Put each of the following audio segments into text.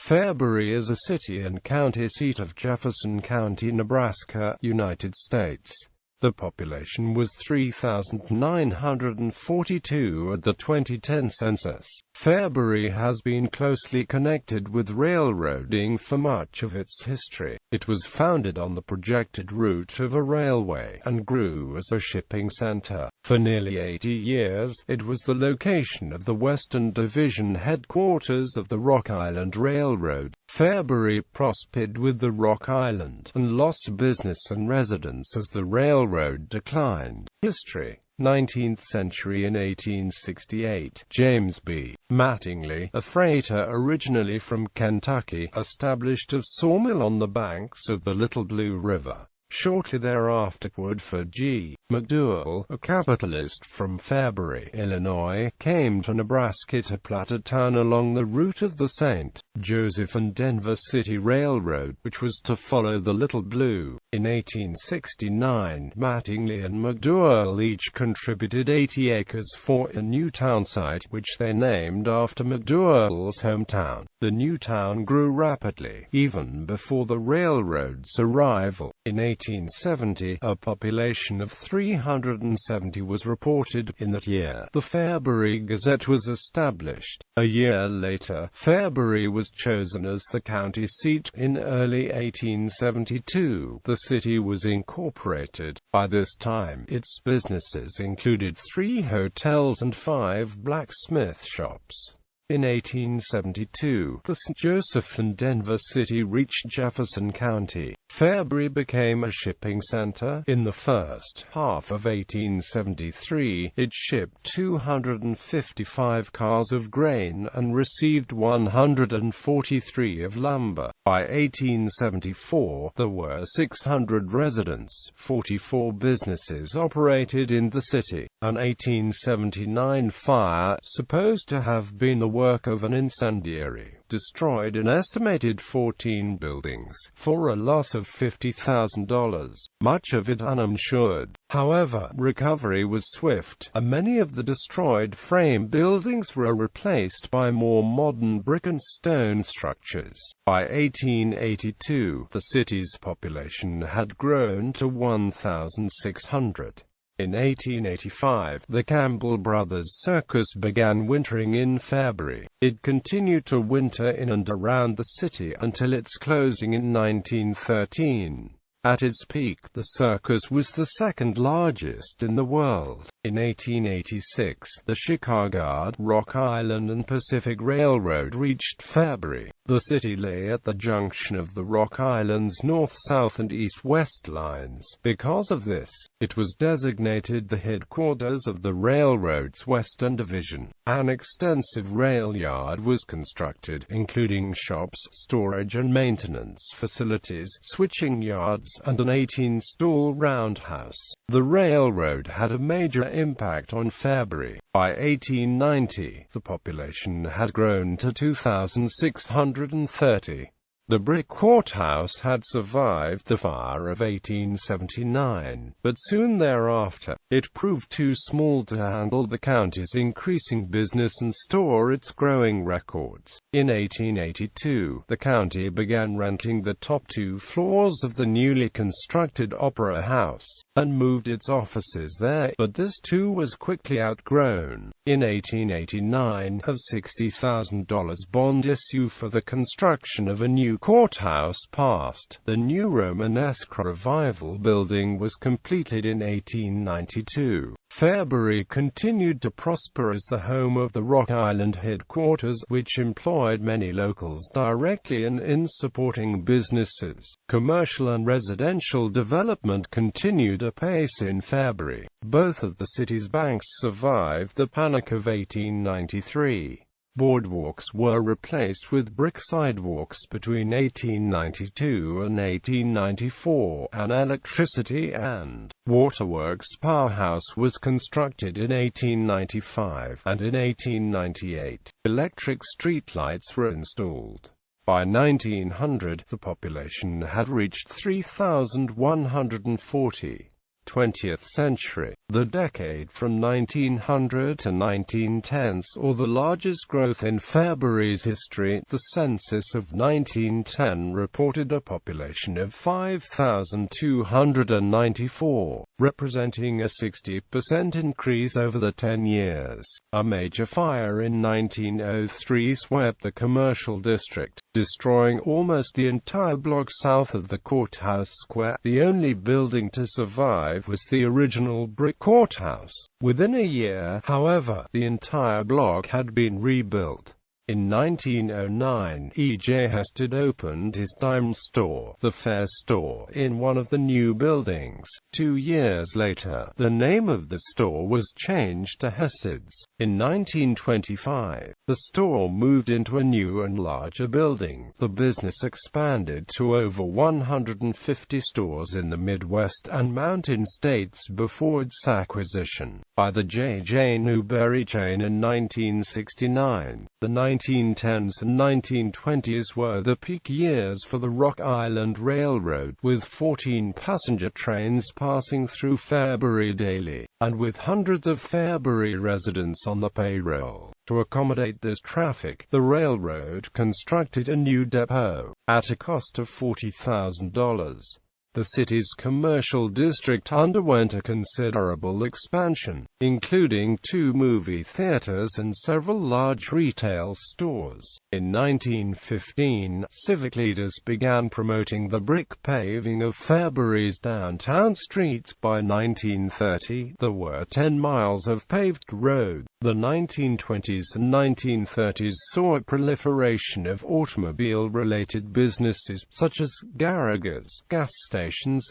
Fairbury is a city and county seat of Jefferson County, Nebraska, United States. The population was 3,942 at the 2010 census. Fairbury has been closely connected with railroading for much of its history. It was founded on the projected route of a railway, and grew as a shipping center. For nearly 80 years, it was the location of the Western Division headquarters of the Rock Island Railroad. Fairbury prospered with the Rock Island, and lost business and residents as the railroad declined. History. 19th century. In 1868, James B. Mattingly, a freighter originally from Kentucky, established a sawmill on the banks of the Little Blue River. Shortly thereafter, Woodford G. McDowell, a capitalist from Fairbury, Illinois, came to Nebraska to plat a town along the route of the St. Joseph and Denver City Railroad, which was to follow the Little Blue. In 1869, Mattingly and McDowell each contributed 80 acres for a new town site, which they named after McDowell's hometown. The new town grew rapidly, even before the railroad's arrival. In 1870, a population of 370 was reported. In that year, the Fairbury Gazette was established. A year later, Fairbury was chosen as the county seat. In early 1872, the city was incorporated. By this time, its businesses included 3 hotels and 5 blacksmith shops. In 1872, the St. Joseph and Denver City reached Jefferson County. Fairbury became a shipping center. In the first half of 1873, it shipped 255 cars of grain and received 143 of lumber. By 1874, there were 600 residents. 44 businesses operated in the city. An 1879 fire, supposed to have been the work of an incendiary, destroyed an estimated 14 buildings, for a loss of $50,000, much of it uninsured. However, recovery was swift, and many of the destroyed frame buildings were replaced by more modern brick and stone structures. By 1882, the city's population had grown to 1,600. In 1885, the Campbell Brothers Circus began wintering in Fairbury. It continued to winter in and around the city until its closing in 1913. At its peak, the circus was the second largest in the world. In 1886, the Chicago, Rock Island and Pacific Railroad reached Fairbury. The city lay at the junction of the Rock Island's north, south and east-west lines. Because of this, it was designated the headquarters of the railroad's Western Division. An extensive rail yard was constructed, including shops, storage and maintenance facilities, switching yards, and an 18-stall roundhouse. The railroad had a major impact on Fairbury. By 1890, the population had grown to 2,630. The brick courthouse had survived the fire of 1879, but soon thereafter, it proved too small to handle the county's increasing business and store its growing records. In 1882, the county began renting the top 2 floors of the newly constructed Opera House, and moved its offices there, but this too was quickly outgrown. In 1889, a $60,000 bond issue for the construction of a new courthouse passed. The new Romanesque Revival building was completed in 1892. Fairbury continued to prosper as the home of the Rock Island headquarters, which employed many locals directly and in supporting businesses. Commercial and residential development continued apace in Fairbury. Both of the city's banks survived the Panic of 1893. Boardwalks were replaced with brick sidewalks between 1892 and 1894, and electricity and waterworks Powerhouse was constructed in 1895, and in 1898, electric streetlights were installed. By 1900, the population had reached 3,140. 20th century. The decade from 1900 to 1910 saw the largest growth in Fairbury's history. The census of 1910 reported a population of 5,294, representing a 60% increase over the 10 years. A major fire in 1903 swept the commercial district, destroying almost the entire block south of the courthouse square. The only building to survive was the original brick courthouse. Within a year, however, the entire block had been rebuilt. In 1909, E.J. Hested opened his dime store, the Fair Store, in one of the new buildings. 2 years later, the name of the store was changed to Hested's. In 1925, the store moved into a new and larger building. The business expanded to over 150 stores in the Midwest and Mountain States before its acquisition by the J.J. Newberry chain in 1969. The 1910s and 1920s were the peak years for the Rock Island Railroad, with 14 passenger trains passing through Fairbury daily, and with hundreds of Fairbury residents on the payroll. To accommodate this traffic, the railroad constructed a new depot, at a cost of $40,000. The city's commercial district underwent a considerable expansion, including 2 movie theaters and several large retail stores. In 1915, civic leaders began promoting the brick paving of Fairbury's downtown streets. By 1930, there were 10 miles of paved road. The 1920s and 1930s saw a proliferation of automobile-related businesses, such as garages, gas stations,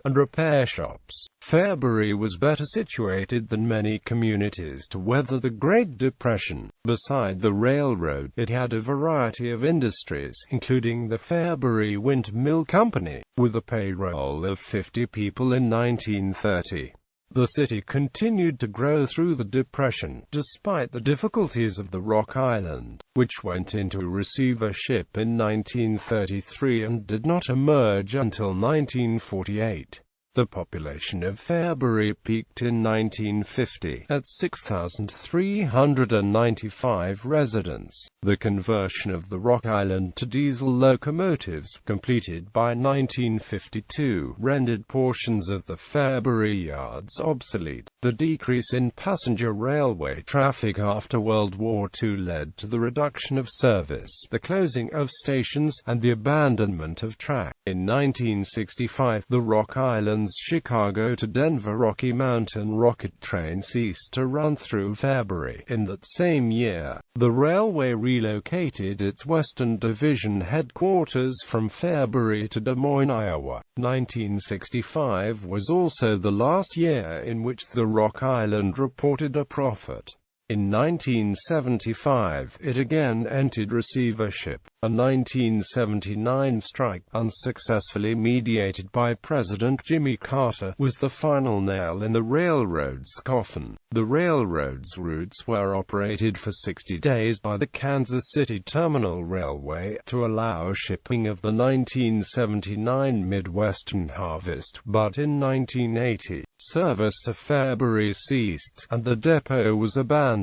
and repair shops. Fairbury was better situated than many communities to weather the Great Depression. Beside the railroad, it had a variety of industries, including the Fairbury Windmill Company, with a payroll of 50 people in 1930. The city continued to grow through the Depression, despite the difficulties of the Rock Island, which went into receivership in 1933 and did not emerge until 1948. The population of Fairbury peaked in 1950 at 6,395 residents. The conversion of the Rock Island to diesel locomotives, completed by 1952, rendered portions of the Fairbury yards obsolete. The decrease in passenger railway traffic after World War II led to the reduction of service, the closing of stations, and the abandonment of track. In 1965, the Rock Island's Chicago to Denver Rocky Mountain rocket train ceased to run through Fairbury. In that same year, the railway relocated its Western Division headquarters from Fairbury to Des Moines, Iowa. 1965 was also the last year in which the Rock Island reported a profit. In 1975, it again entered receivership. A 1979 strike, unsuccessfully mediated by President Jimmy Carter, was the final nail in the railroad's coffin. The railroad's routes were operated for 60 days by the Kansas City Terminal Railway to allow shipping of the 1979 Midwestern harvest, but in 1980, service to Fairbury ceased, and the depot was abandoned.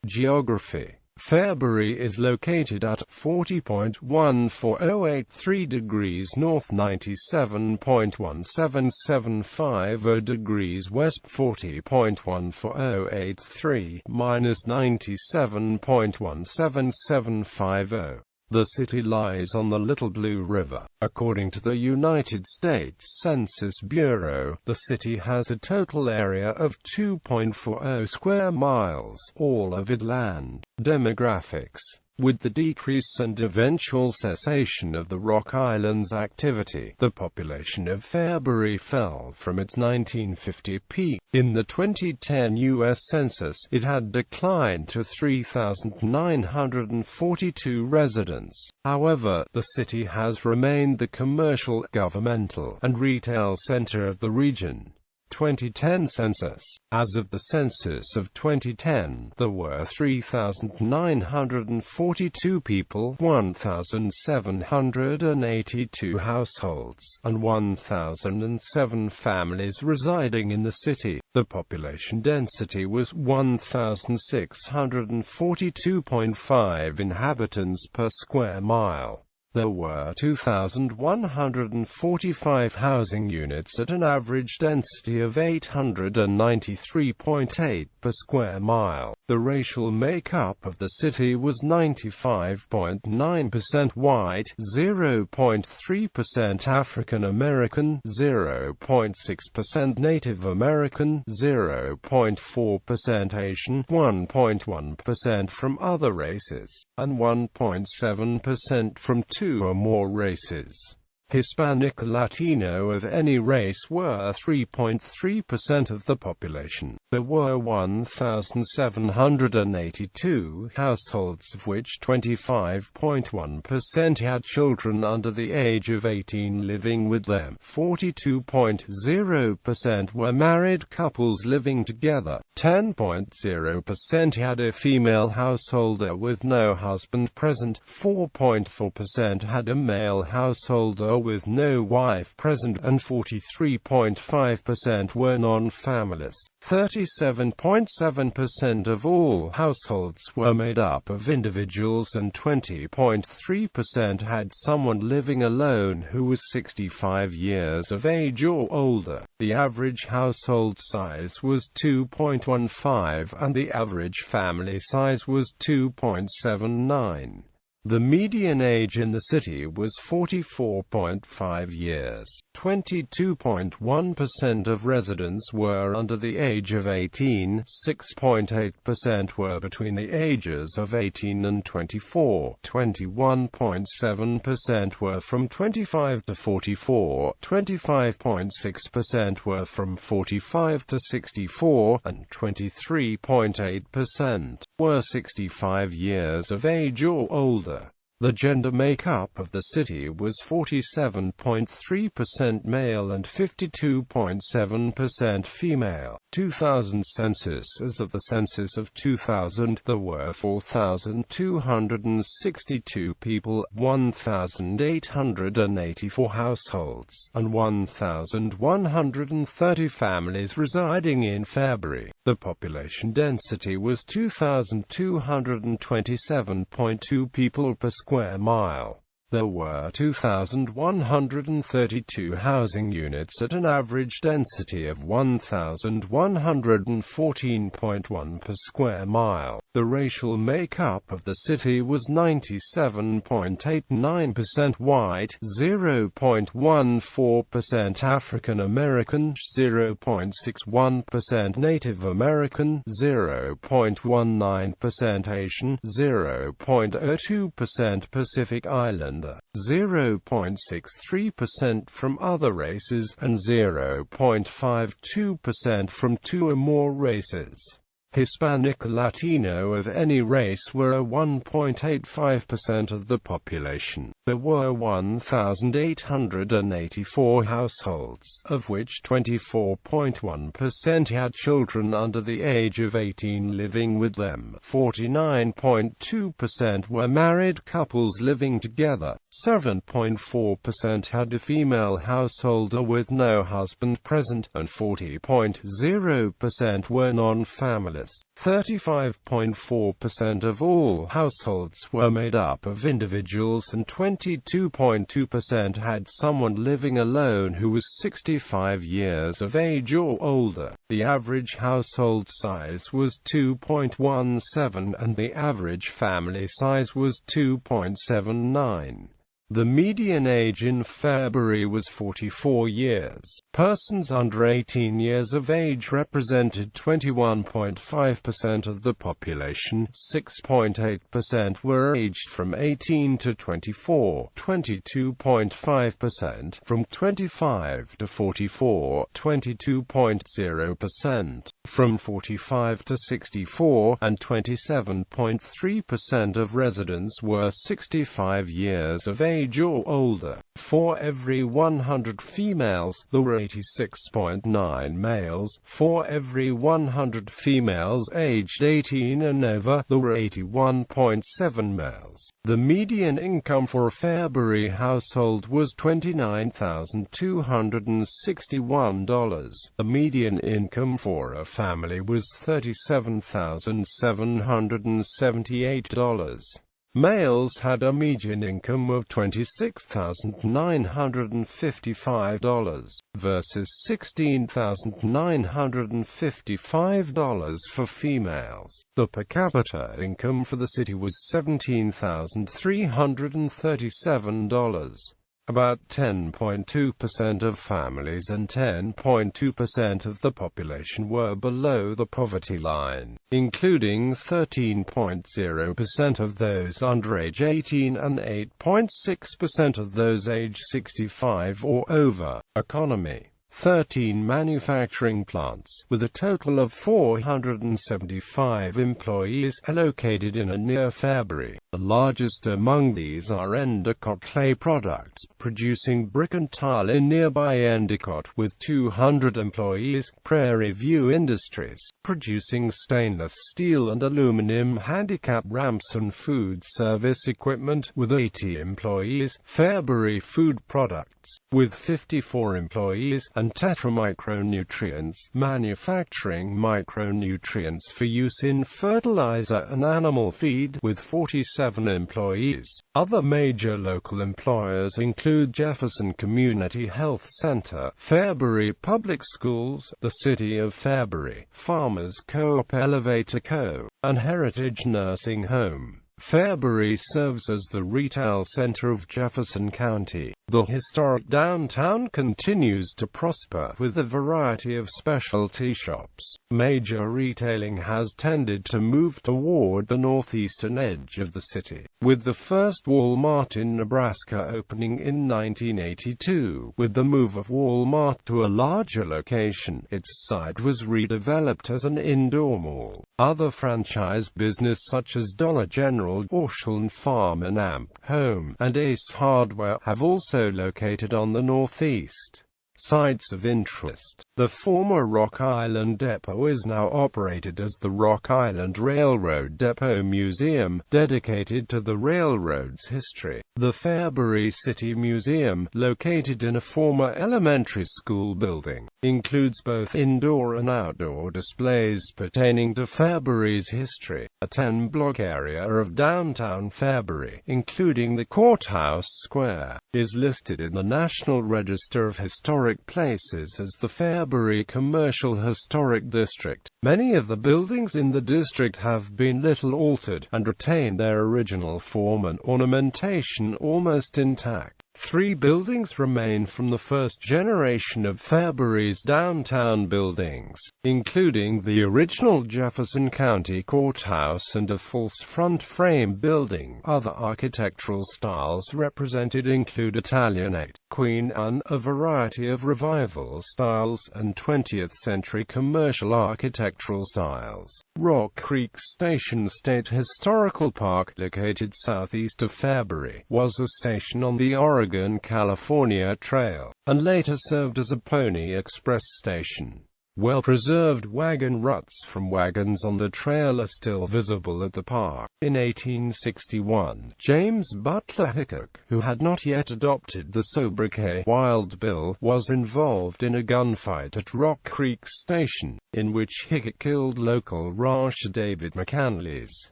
Geography. Fairbury is located at 40.14083 degrees north, 97.1775 degrees west, 40.14083 minus 97.1775. The city lies on the Little Blue River. According to the United States Census Bureau, the city has a total area of 2.40 square miles, all of it land. Demographics. With the decrease and eventual cessation of the Rock Island's activity, the population of Fairbury fell from its 1950 peak. In the 2010 U.S. Census, it had declined to 3,942 residents. However, the city has remained the commercial, governmental, and retail center of the region. 2010 census. As of the census of 2010, there were 3,942 people, 1,782 households, and 1,007 families residing in the city. The population density was 1,642.5 inhabitants per square mile. There were 2,145 housing units at an average density of 893.8 per square mile. The racial makeup of the city was 95.9% white, 0.3% African American, 0.6% Native American, 0.4% Asian, 1.1% from other races, and 1.7% from two or more races. Hispanic, Latino of any race were 3.3% of the population. There were 1,782 households, of which 25.1% had children under the age of 18 living with them. 42.0% were married couples living together. 10.0% had a female householder with no husband present. 4.4% had a male householder with no wife present, and 43.5% were non-families. 37.7% of all households were made up of individuals, and 20.3% had someone living alone who was 65 years of age or older. The average household size was 2.15, and the average family size was 2.79. The median age in the city was 44.5 years. 22.1% of residents were under the age of 18, 6.8% were between the ages of 18 and 24, 21.7% were from 25 to 44, 25.6% were from 45 to 64, and 23.8% were 65 years of age or older. The gender makeup of the city was 47.3% male and 52.7% female. 2000 census. As of the census of 2000, there were 4,262 people, 1,884 households, and 1,130 families residing in Fairbury. The population density was 2,227.2 people per square mile. There were 2,132 housing units at an average density of 1,114.1 per square mile. The racial makeup of the city was 97.89% white, 0.14% African American, 0.61% Native American, 0.19% Asian, 0.02% Pacific Islander, 0.63% from other races, and 0.52% from two or more races. Hispanic, Latino of any race were 1.85% of the population. There were 1,884 households, of which 24.1% had children under the age of 18 living with them. 49.2% were married couples living together. 7.4% had a female householder with no husband present, and 40.0% were non-families. 35.4% of all households were made up of individuals, and 22.2% had someone living alone who was 65 years of age or older. The average household size was 2.17, and the average family size was 2.79. The median age in Fairbury was 44 years. Persons under 18 years of age represented 21.5% of the population, 6.8% were aged from 18 to 24, 22.5% from 25 to 44, 22.0% from 45 to 64, and 27.3% of residents were 65 years of age or older. For every 100 females, there were 86.9 males. For every 100 females aged 18 and over, there were 81.7 males. The median income for a Fairbury household was $29,261. The median income for a family was $37,778. Males had a median income of $26,955 versus $16,955 for females. The per capita income for the city was $17,337. About 10.2% of families and 10.2% of the population were below the poverty line, including 13.0% of those under age 18 and 8.6% of those age 65 or over. Economy: 13 manufacturing plants, with a total of 475 employees, are located in and near Fairbury. The largest among these are Endicott Clay Products, producing brick and tile in nearby Endicott, with 200 employees. Prairie View Industries, producing stainless steel and aluminum handicap ramps and food service equipment, with 80 employees. Fairbury Food Products, with 54 employees, and Tetra Micronutrients, manufacturing micronutrients for use in fertilizer and animal feed, with 47 employees. Other major local employers include Jefferson Community Health Center, Fairbury Public Schools, the City of Fairbury, Farmers Co-op, Elevator Co., and Heritage Nursing Home. Fairbury serves as the retail center of Jefferson County. The historic downtown continues to prosper with a variety of specialty shops. Major retailing has tended to move toward the northeastern edge of the city, with the first Walmart in Nebraska opening in 1982. With the move of Walmart to a larger location, its site was redeveloped as an indoor mall. Other franchise business such as Dollar General, Orscheln Farm and Amp Home, and Ace Hardware have also located on the northeast. Sites of interest: the former Rock Island Depot is now operated as the Rock Island Railroad Depot Museum, dedicated to the railroad's history. The Fairbury City Museum, located in a former elementary school building, includes both indoor and outdoor displays pertaining to Fairbury's history. A 10-block area of downtown Fairbury, including the Courthouse Square, is listed in the National Register of Historic Places as the Fairbury Commercial Historic District. Many of the buildings in the district have been little altered, and retain their original form and ornamentation almost intact. 3 buildings remain from the first generation of Fairbury's downtown buildings, including the original Jefferson County Courthouse and a false front frame building. Other architectural styles represented include Italianate, Queen Anne, a variety of revival styles, and 20th-century commercial architectural styles. Rock Creek Station State Historical Park, located southeast of Fairbury, was a station on the Oregon-California Trail, and later served as a Pony Express station. Well-preserved wagon ruts from wagons on the trail are still visible at the park. In 1861, James Butler Hickok, who had not yet adopted the sobriquet Wild Bill, was involved in a gunfight at Rock Creek Station, in which Hickok killed local rancher David McCanley's.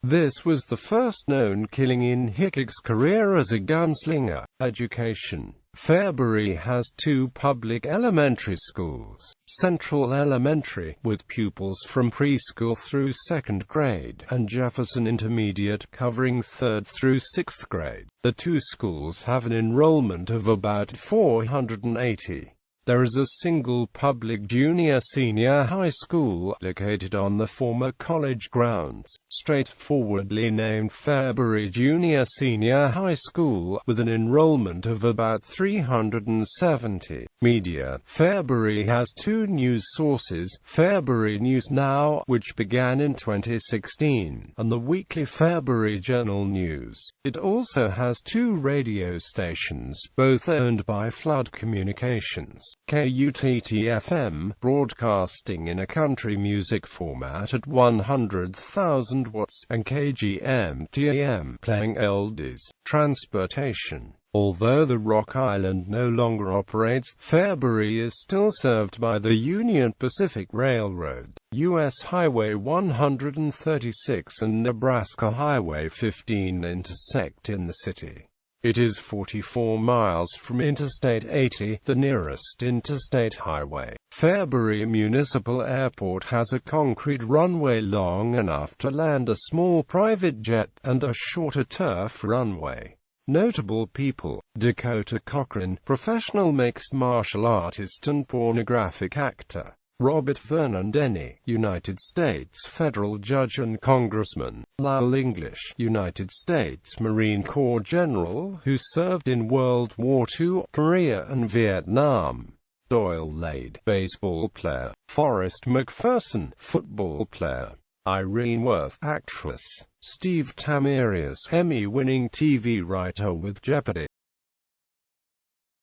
This was the first known killing in Hickok's career as a gunslinger. Education: Fairbury has 2 public elementary schools: Central Elementary, with pupils from preschool through 2nd grade, and Jefferson Intermediate, covering 3rd through 6th grade. The 2 schools have an enrollment of about 480. There is a single public junior-senior high school located on the former college grounds, straightforwardly named Fairbury Junior-Senior High School, with an enrollment of about 370. Media. Fairbury has two news sources, Fairbury News Now, which began in 2016, and the weekly Fairbury Journal News. It also has two radio stations, both owned by Flood Communications. KUTT-FM, broadcasting in a country music format at 100,000 watts, and KGM-TAM, playing oldies. Transportation. Although the Rock Island no longer operates, Fairbury is still served by the Union Pacific Railroad. U.S. Highway 136 and Nebraska Highway 15 intersect in the city. It is 44 miles from Interstate 80, the nearest interstate highway. Fairbury Municipal Airport has a concrete runway long enough to land a small private jet, and a shorter turf runway. Notable people: Dakota Cochran, professional mixed martial artist and pornographic actor. Robert Vernon Denny, United States federal judge and congressman. Lyle English, United States Marine Corps general, who served in World War II, Korea and Vietnam. Doyle Lade, baseball player. Forrest McPherson, football player. Irene Worth, actress. Steve Tamarius, Emmy-winning TV writer with Jeopardy!